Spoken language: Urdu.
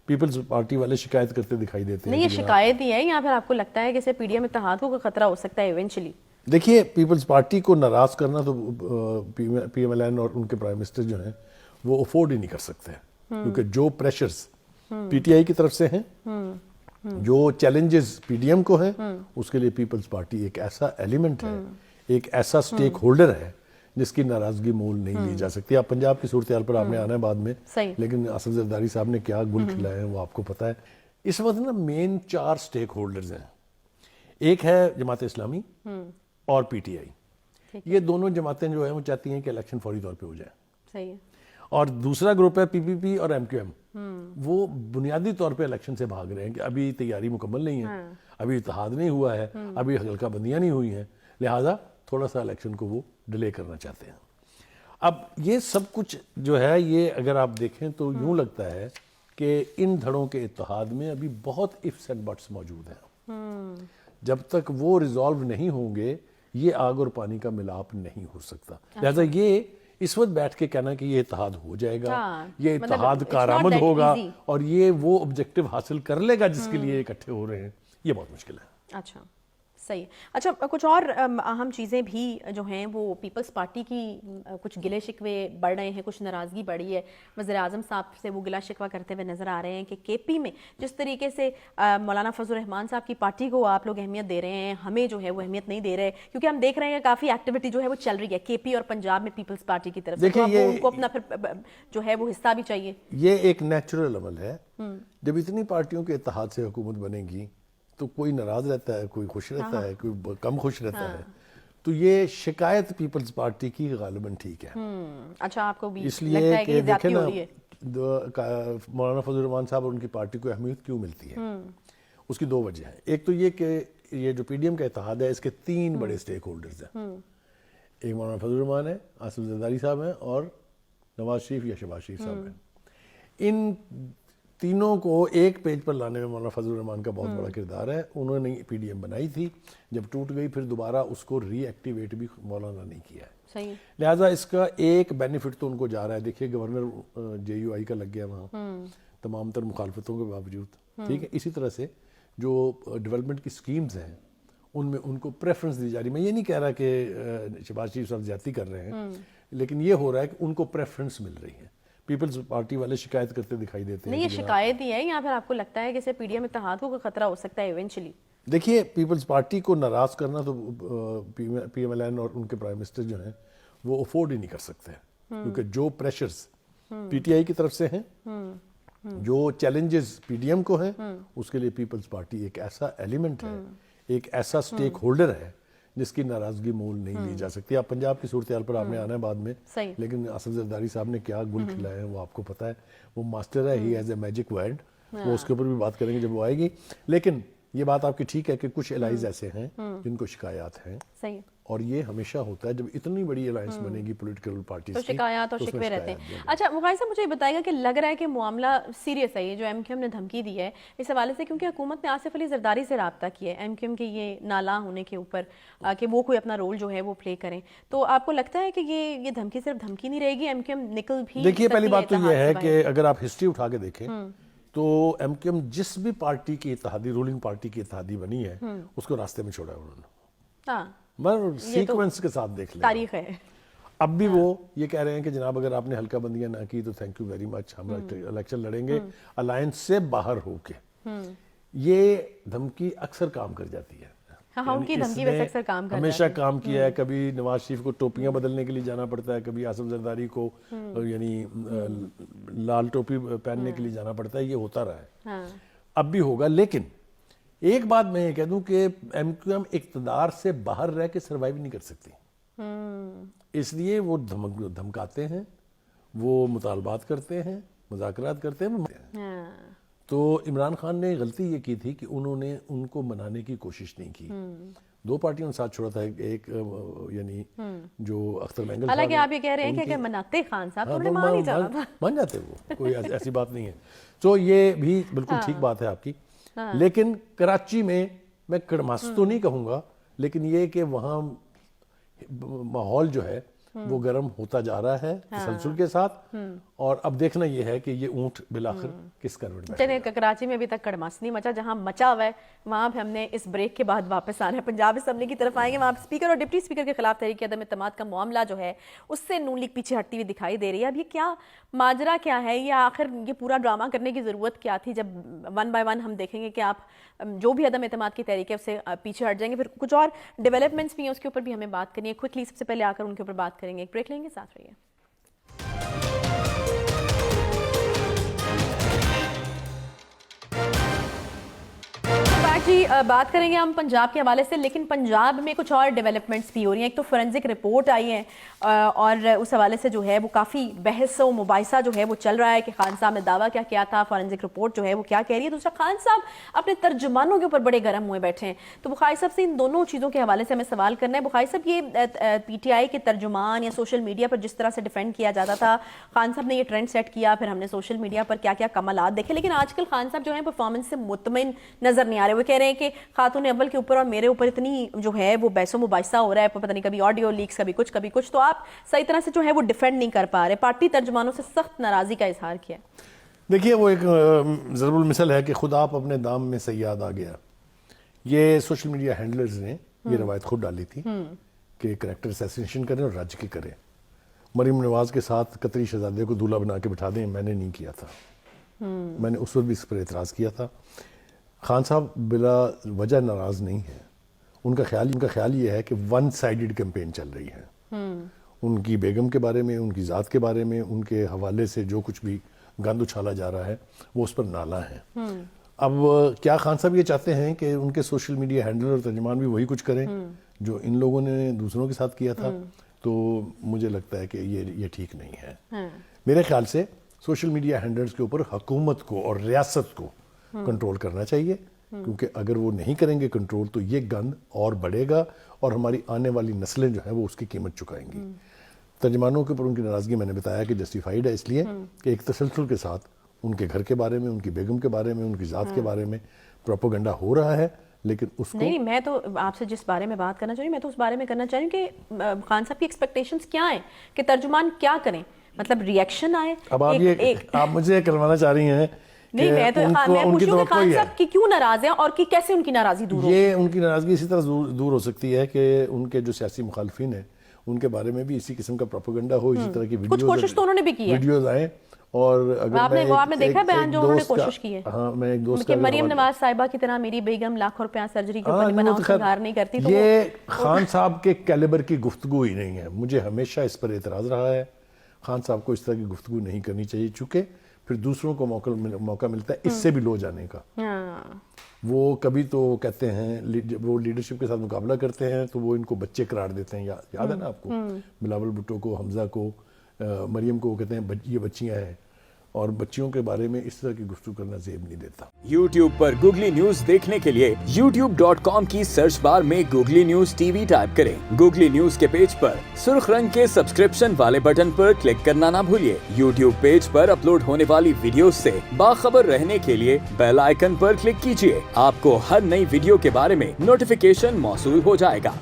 پیپلز پارٹی والے شکایت کرتے دکھائی دیتے ہیں. نہیں یہ شکایت ہی ہے یا پھر آپ کو لگتا ہے کہ اسے پی ڈی ایم اتحاد کو خطرہ ہو سکتا ہے ایونچولی؟ دیکھیے پیپلز پارٹی کو ناراض کرنا تو پی ایم ایل این اور ان کے پرائم منسٹر جو ہیں وہ افورڈ ہی نہیں کر سکتے کیونکہ جو پریشرز پی ٹی آئی کی طرف سے ہیں, جو چیلنجز پی ڈی ایم کو ہیں, اس کے لیے پیپلز پارٹی ایک ایسا ایلیمنٹ ہے, ایک ایسا سٹیک ہولڈر ہے جس کی ناراضگی مول نہیں لی جا سکتی. آپ پنجاب کی صورتحال پر آپ نے آنا ہے بعد میں, لیکن اسد زرداری صاحب نے کیا گل کھلائے ہیں وہ آپ کو پتہ ہے. اس وقت نا مین 4 سٹیک ہولڈرز ہیں. ایک ہے جماعت اسلامی اور پی ٹی آئی. یہ دونوں جماعتیں جو ہیں وہ چاہتی ہیں کہ الیکشن فوری طور پہ ہو جائے. صحیح ہے. اور دوسرا گروپ ہے پی پی پی اور ایم کیو ایم. وہ بنیادی طور پہ الیکشن سے بھاگ رہے ہیں کہ ابھی تیاری مکمل نہیں ہے, ابھی اتحاد نہیں ہوا ہے, ابھی حلقہ بندیاں نہیں ہوئی ہیں, لہٰذا تھوڑا سا الیکشن کو وہ ڈیلے کرنا چاہتے ہیں. اب یہ سب کچھ جو ہے یہ اگر آپ دیکھیں تو یوں لگتا ہے کہ ان دھڑوں کے اتحاد میں ابھی بہت ifs اینڈ بٹس موجود ہیں. جب تک وہ ریزالو نہیں ہوں گے یہ آگ اور پانی کا ملاپ نہیں ہو سکتا. لہذا یہ اس وقت بیٹھ کے کہنا کہ یہ اتحاد ہو جائے گا, یہ اتحاد کارآمد ہوگا اور یہ وہ آبجیکٹو حاصل کر لے گا جس کے لیے اکٹھے ہو رہے ہیں, یہ بہت مشکل ہے. اچھا صحیح. اچھا کچھ اور اہم چیزیں بھی جو ہیں وہ پیپلز پارٹی کی کچھ گلے شکوے بڑھ رہے ہیں, کچھ ناراضگی بڑھی ہے. وزیر اعظم صاحب سے وہ گلا شکوہ کرتے ہوئے نظر آ رہے ہیں کہ کے پی میں جس طریقے سے مولانا فضل الرحمان صاحب کی پارٹی کو آپ لوگ اہمیت دے رہے ہیں, ہمیں جو ہے وہ اہمیت نہیں دے رہے, کیونکہ ہم دیکھ رہے ہیں کافی ایکٹیویٹی جو ہے وہ چل رہی ہے کے پی اور پنجاب میں پیپلز پارٹی کی طرف سے, تو ان کو اپنا پھر جو ہے وہ حصہ بھی چاہیے. یہ ایک نیچرل عمل ہے. جب اتنی پارٹیوں کے اتحاد سے حکومت بنے گی تو کوئی ناراض رہتا ہے, کوئی خوش رہتا ہے, کوئی کم خوش رہتا ہے. تو یہ شکایت پیپلز پارٹی کی غالباً ٹھیک ہے. اچھا آپ کو بھی اس لیے کہ دیکھیں نا مولانا فضل الرحمان صاحب اور ان کی پارٹی کو اہمیت کیوں ملتی ہے, اس کی 2 وجہ ہیں. ایک تو یہ کہ یہ جو پی ڈی ایم کا اتحاد ہے اس کے 3 بڑے سٹیک ہولڈرز ہیں. ایک مولانا فضل الرحمان ہے, اسد زرداری صاحب ہیں اور نواز شریف یا شہباز شریف صاحب ہیں. ان تینوں کو ایک پیج پر لانے میں مولانا فضل الرحمان کا بہت بڑا کردار ہے. انہوں نے پی ڈی ایم بنائی تھی, جب ٹوٹ گئی پھر دوبارہ اس کو ری ایکٹیویٹ بھی مولانا نہیں کیا ہے. صحیح. لہٰذا اس کا ایک بینیفٹ تو ان کو جا رہا ہے. دیکھیے گورنر جے یو آئی کا لگ گیا وہاں تمام تر مخالفتوں کے باوجود, ٹھیک ہے. اسی طرح سے جو ڈیولپمنٹ کی سکیمز ہیں ان میں ان کو پریفرنس دی جا رہی. میں یہ نہیں کہہ رہا کہ شہباز شریف صاحب زیادتی کر رہے ہیں, لیکن یہ ہو رہا ہے کہ ان کو پریفرنس مل رہی ہے. پیپلز پارٹی والے شکایت کرتے دکھائی دیتے ہیں. نہیں یہ شکایت ہی ہے یا پھر آپ کو لگتا ہے کہ اسے پی ڈی ایم اتحاد کو خطرہ ہو سکتا ہے ایونچولی؟ دیکھیے پیپلز پارٹی کو ناراض کرنا تو پی ایم ایل این اور ان کے پرائم منسٹر جو ہیں وہ افورڈ ہی نہیں کر سکتے کیونکہ جو پریشرز پی ٹی آئی کی طرف سے ہیں, جو چیلنجز پی ڈی ایم کو ہیں, اس کے لیے پیپلز پارٹی ایک ایسا ایلیمنٹ ہے, ایک ایسا سٹیک ہولڈر ہے جس کی ناراضگی مول نہیں لی جا سکتی. آپ پنجاب کی صورتحال پر آپ نے آنا ہے بعد میں, لیکن اسد زرداری صاحب نے کیا گل کھلائے ہیں وہ آپ کو پتہ ہے. وہ ماسٹر ہے, he has a magic word, وہ اس کے اوپر بھی بات کریں گے جب وہ آئے گی. لیکن یہ بات آپ کی ٹھیک ہے کہ کچھ الائز ایسے ہیں جن کو شکایات ہیں, اور یہ ہمیشہ ہوتا ہے جب اتنی بڑی الائنس بنے گی پولیٹیکل پارٹیز تو شکایات اور شکوے رہتے ہیں. اچھا مغازہ مجھے بتائے گا کہ لگ رہا ہے کہ معاملہ سیریس ہے یہ جو ایم کیو ایم نے دھمکی دی ہے اس حوالے سے, کیونکہ حکومت نے آصف علی زرداری سے رابطہ کیا ہے ایم کیو ایم کے یہ نالاں ہونے کے اوپر کہ وہ کوئی اپنا رول جو ہے وہ پلے کریں. تو آپ کو لگتا ہے کہ یہ دھمکی صرف دھمکی نہیں رہے گی, ایم کیو ایم نکل بھی؟ دیکھیے پہلی بات تو یہ ہے کہ اگر آپ ہسٹری اٹھا کے دیکھیں تو ایم کیو ایم جس بھی پارٹی کی اتحادی رولنگ پارٹی کی اتحادی بنی ہے اس کو راستے میں چھوڑا ہے انہوں نے. سیکوینس کے ساتھ دیکھ لیں, تاریخ ہے. اب بھی وہ یہ کہہ رہے ہیں کہ جناب اگر آپ نے حلقہ بندیاں نہ کی تو تھینک یو ویری مچ, ہم الیکشن لڑیں گے الائنس سے باہر ہو کے. یہ دھمکی اکثر کام کر جاتی ہے, ہمیشہ کام کیا ہے. کبھی نواز شریف کو ٹوپیاں بدلنے کے لیے جانا پڑتا ہے, کبھی آصف زرداری کو یعنی لال ٹوپی پہننے کے لیے جانا پڑتا ہے. یہ ہوتا رہا ہے, اب بھی ہوگا. لیکن ایک بات میں یہ کہہ دوں کہ ایم کیو ایم اقتدار سے باہر رہ کے سروائیو نہیں کر سکتی, اس لیے وہ دھمکاتے ہیں, وہ مطالبات کرتے ہیں, مذاکرات کرتے ہیں. تو عمران خان نے غلطی یہ کی تھی کہ انہوں نے ان کو منانے کی کوشش نہیں کی. 2 پارٹیوں نے ساتھ چھوڑا تھا, ایک یعنی جو اختر مینگل, حالانکہ آپ یہ کہہ رہے ہیں کہ اگر مناتے خان صاحب تو انہیں مان ہی جانا تھا. مان جاتے, وہ کوئی ایسی بات نہیں ہے. تو یہ بھی بالکل ٹھیک بات ہے آپ کی. لیکن کراچی میں کڑماس تو نہیں کہوں گا, لیکن یہ کہ وہاں ماحول جو ہے وہ گرم ہوتا جا رہا ہے تسلسل کے ساتھ, اور اب دیکھنا یہ ہے کہ یہ اونٹ بالآخر کس کروٹ میں. چلیں کراچی میں ابھی تک کڑماس نہیں مچا, جہاں مچا ہوا ہے وہاں پہ ہم نے اس بریک کے بعد واپس آنا ہے. پنجاب اسمبلی کی طرف آئیں گے, وہاں اسپیکر اور ڈپٹی اسپیکر کے خلاف تحریک عدم اعتماد کا معاملہ جو ہے اس سے نون لیگ پیچھے ہٹتی ہوئی دکھائی دے رہی ہے. اب یہ کیا ماجرا کیا ہے, یا آخر یہ پورا ڈرامہ کرنے کی ضرورت کیا تھی؟ جب ون بائی ون ہم دیکھیں گے کہ آپ جو بھی عدم اعتماد کی تحریک ہے اس سے پیچھے ہٹ جائیں گے. پھر کچھ اور ڈیولپمنٹس بھی ہیں اس کے اوپر بھی ہمیں بات کرنی ہے. کوئکلی سب سے پہلے آ کر ان کے اوپر بات کریں گے, ایک بریک لیں گے, ساتھ رہیے. جی بات کریں گے ہم پنجاب کے حوالے سے, لیکن پنجاب میں کچھ اور ڈیولپمنٹس بھی ہو رہی ہیں. ایک تو فورنزک رپورٹ آئی ہے اور اس حوالے سے جو ہے وہ کافی بحث و مباحثہ جو ہے وہ چل رہا ہے کہ خان صاحب نے دعویٰ کیا کیا تھا, فورنزک رپورٹ جو ہے وہ کیا کہہ رہی ہے. دوسرا, خان صاحب اپنے ترجمانوں کے اوپر بڑے گرم ہوئے بیٹھے ہیں. تو بخاری صاحب سے ان دونوں چیزوں کے حوالے سے ہمیں سوال کرنا ہے. بخاری صاحب, یہ پی ٹی آئی کے ترجمان یا سوشل میڈیا پر جس طرح سے ڈیفینڈ کیا جاتا تھا, خان صاحب نے یہ ٹرینڈ سیٹ کیا, پھر ہم نے سوشل میڈیا پر کیا کیا کمالات دیکھے, لیکن آج کل خان صاحب جو ہیں پرفارمنس سے مطمئن نظر نہیں آ رہے. وہ کہہ رہے ہیں کہ خاتون اول کے اوپر اور میرے اوپر اتنی جو ہے وہ بحث و مباحثہ ہو رہا ہے, پتہ نہیں کبھی آڈیو لیکس, کبھی کچھ, تو آپ صحیح طرح سے جو ہے وہ ڈیفینڈ نہیں کر پا رہے. پارٹی ترجمانوں سے سخت ناراضی کا اظہار کیا. دیکھیے, وہ ایک ضرب المثل ہے کہ خود آپ اپنے دام میں صیاد آ گیا. یہ سوشل میڈیا ہینڈلرز نے یہ روایت خود ڈالی تھی کہ کریکٹر اسیسینیشن کریں اور راج کی کریں. مریم نواز کے ساتھ قطری شہزادے کو دولہا بنا کے بٹھا دیں, میں نے نہیں کیا تھا. میں نے اس وقت بھی اس پر اعتراض کیا تھا. خان صاحب بلا وجہ ناراض نہیں ہیں. ان کا خیال یہ ہے کہ ون سائیڈڈ کیمپین چل رہی ہے. ان کی بیگم کے بارے میں, ان کی ذات کے بارے میں, ان کے حوالے سے جو کچھ بھی گند اچھالا جا رہا ہے وہ اس پر نالا ہے. اب کیا خان صاحب یہ چاہتے ہیں کہ ان کے سوشل میڈیا ہینڈلر اور ترجمان بھی وہی کچھ کریں جو ان لوگوں نے دوسروں کے ساتھ کیا تھا؟ تو مجھے لگتا ہے کہ یہ ٹھیک نہیں ہے. میرے خیال سے سوشل میڈیا ہینڈلرز کے اوپر حکومت کو اور ریاست کو کنٹرول کرنا چاہیے, کیونکہ اگر وہ نہیں کریں گے کنٹرول تو یہ گند اور بڑھے گا اور ہماری آنے والی نسلیں جو ہیں وہ اس کی قیمت چکائیں گی. ترجمانوں کے اوپر ان کی ناراضگی میں نے بتایا کہ جسٹیفائیڈ ہے, اس لیے کہ ایک تسلسل کے ساتھ ان کے گھر کے بارے میں, ان کی بیگم کے بارے میں, ان کی ذات کے بارے میں پروپیگنڈا ہو رہا ہے. لیکن اس کو نہیں, میں تو آپ سے جس بارے میں بات کرنا چاہ رہی ہوں, میں تو اس بارے میں کرنا چاہ رہی ہوں کہ خان صاحب کی ایکسپیکٹیشنز کیا ہیں کہ ترجمان کیا کریں, مطلب ریئیکشن آئے. اب آپ مجھے کروانا چاہ رہی ہیں. نہیں, میں تو پوچھوں کہ خان صاحب کی کیوں ناراض ہیں اور کیسے ان کی ناراضی دور ہو. یہ ان کی ناراضگی اسی طرح دور ہو سکتی ہے کہ ان کے جو سیاسی مخالفین ہیں ان کے بارے میں بھی اسی قسم کا پروپیگنڈا ہو, اسی طرح کی کچھ کوشش تو انہوں نے بھی کی ہے, ویڈیوز آئیں. اور اگر آپ نے دیکھا بیان جو انہوں نے کوشش کی ہے. ہاں, میں ایک دوست کہ مریم نواز صاحبہ کی طرح میری بیگم لاکھ روپیہ سرجری کے اوپر بناؤ سنگار نہیں کرتی. یہ خان صاحب کے کیلیبر کی گفتگو ہی نہیں ہے. مجھے ہمیشہ اس پر اعتراض رہا ہے. خان صاحب کو اس طرح کی گفتگو نہیں کرنی چاہیے, چونکہ پھر دوسروں کو موقع ملتا ہے اس سے بھی لو جانے کا. وہ کبھی تو کہتے ہیں وہ لیڈرشپ کے ساتھ مقابلہ کرتے ہیں تو وہ ان کو بچے قرار دیتے ہیں. یاد ہے نا آپ کو, بلاول بھٹو کو, حمزہ کو, مریم کو, وہ کہتے ہیں یہ بچیاں ہیں, اور بچیوں کے بارے میں اس طرح کی گفتگو کرنا زیب نہیں دیتا. YouTube پر گوگلی نیوز دیکھنے کے لیے youtube.com کی سرچ بار میں googly news T V type کریں. گوگلی نیوز کے پیج پر سرخ رنگ کے سبسکرپشن والے بٹن پر کلک کرنا نہ بھولیے. YouTube پیج پر اپلوڈ ہونے والی ویڈیوز سے باخبر رہنے کے لیے بیل آئیکن پر کلک کیجیے. آپ کو ہر نئی ویڈیو کے بارے میں نوٹیفیکیشن موصول ہو جائے گا.